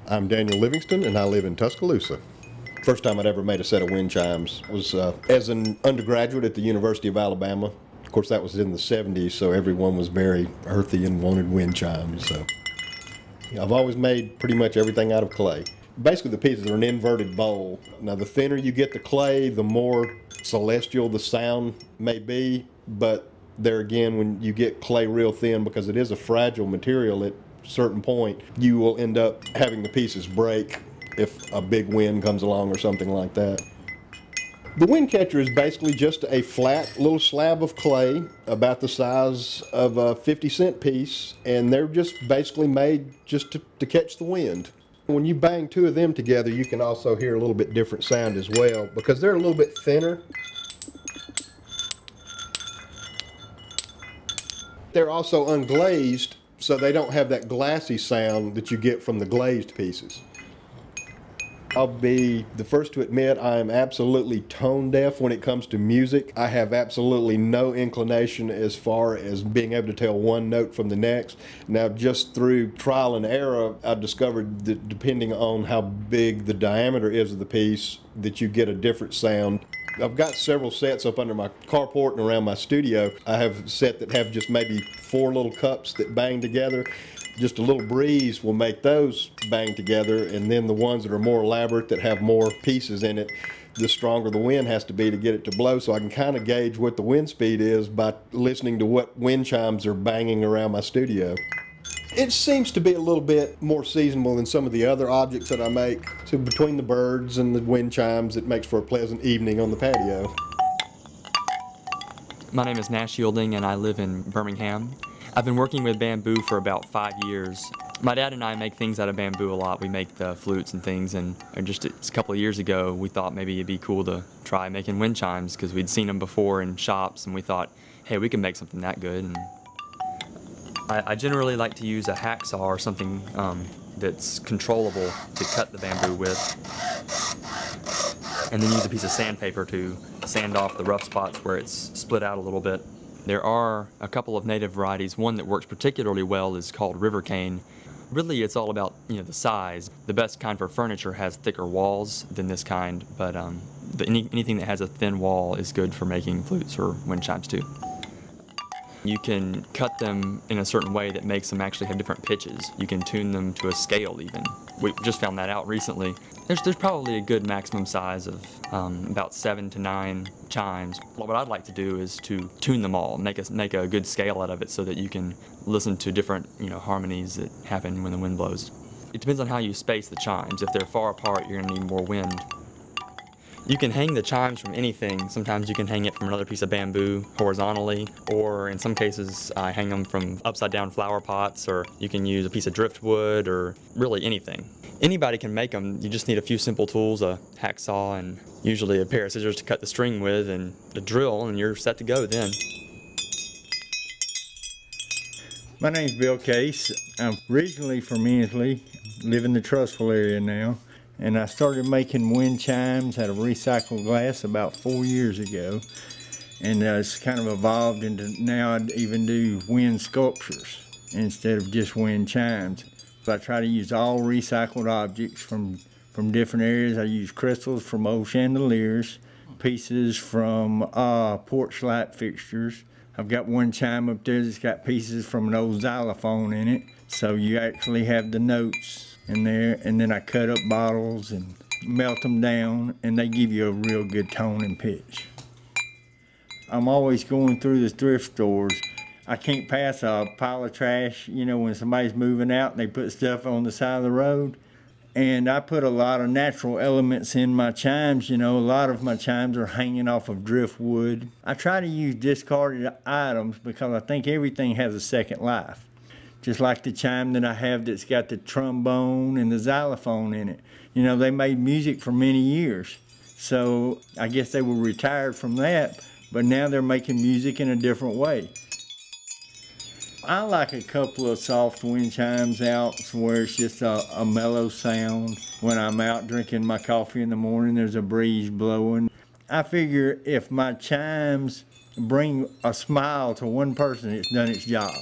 I'm Daniel Livingston, and I live in Tuscaloosa. First time I'd ever made a set of wind chimes was as an undergraduate at the University of Alabama. Of course, that was in the 70s, so everyone was very earthy and wanted wind chimes. So I've always made pretty much everything out of clay. Basically, the pieces are an inverted bowl. Now, the thinner you get the clay, the more celestial the sound may be, but there again, when you get clay real thin, because it is a fragile material at a certain point, you will end up having the pieces break if a big wind comes along or something like that. The wind catcher is basically just a flat little slab of clay about the size of a 50-cent piece, and they're just basically made just to catch the wind. When you bang two of them together, you can also hear a little bit different sound as well, because they're a little bit thinner. They're also unglazed, so they don't have that glassy sound that you get from the glazed pieces. I'll be the first to admit I am absolutely tone deaf when it comes to music. I have absolutely no inclination as far as being able to tell one note from the next. Now, just through trial and error, I discovered that depending on how big the diameter is of the piece, that you get a different sound. I've got several sets up under my carport and around my studio. I have a set that have just maybe 4 little cups that bang together. Just a little breeze will make those bang together, and then the ones that are more elaborate, that have more pieces in it, the stronger the wind has to be to get it to blow. So I can kind of gauge what the wind speed is by listening to what wind chimes are banging around my studio. It seems to be a little bit more seasonable than some of the other objects that I make. So between the birds and the wind chimes, it makes for a pleasant evening on the patio. My name is Nash Yielding, and I live in Birmingham. I've been working with bamboo for about 5 years. My dad and I make things out of bamboo a lot. We make the flutes and things, and just a couple of years ago we thought maybe it'd be cool to try making wind chimes, because we'd seen them before in shops, and we thought, hey, we can make something that good. And I generally like to use a hacksaw or something that's controllable to cut the bamboo with, and then use a piece of sandpaper to sand off the rough spots where it's split out a little bit. There are a couple of native varieties. One that works particularly well is called river cane. Really, it's all about the size. The best kind for furniture has thicker walls than this kind, but anything that has a thin wall is good for making flutes or wind chimes too. You can cut them in a certain way that makes them actually have different pitches. You can tune them to a scale even. We just found that out recently. There's probably a good maximum size of about 7 to 9 chimes. What I'd like to do is to tune them all, make a good scale out of it so that you can listen to different harmonies that happen when the wind blows. It depends on how you space the chimes. If they're far apart, you're going to need more wind. You can hang the chimes from anything. Sometimes you can hang it from another piece of bamboo horizontally, or in some cases I hang them from upside down flower pots, or you can use a piece of driftwood, or really anything. Anybody can make them. You just need a few simple tools, a hacksaw and usually a pair of scissors to cut the string with, and a drill, and you're set to go then. My name's Bill Case. I'm originally from Inslee, live in the Trussville area now. And I started making wind chimes out of recycled glass about 4 years ago. And it's kind of evolved into now I even do wind sculptures instead of just wind chimes. So I try to use all recycled objects from different areas. I use crystals from old chandeliers, pieces from porch light fixtures. I've got one chime up there that's got pieces from an old xylophone in it. So you actually have the notes in there, and then I cut up bottles and melt them down, and they give you a real good tone and pitch. I'm always going through the thrift stores. I can't pass a pile of trash, when somebody's moving out and they put stuff on the side of the road. And I put a lot of natural elements in my chimes. A lot of my chimes are hanging off of driftwood. I try to use discarded items because I think everything has a second life. Just like the chime that I have that's got the trombone and the xylophone in it. They made music for many years. So I guess they were retired from that, but now they're making music in a different way. I like a couple of soft wind chimes out where it's just a mellow sound. When I'm out drinking my coffee in the morning, there's a breeze blowing. I figure if my chimes bring a smile to one person, it's done its job.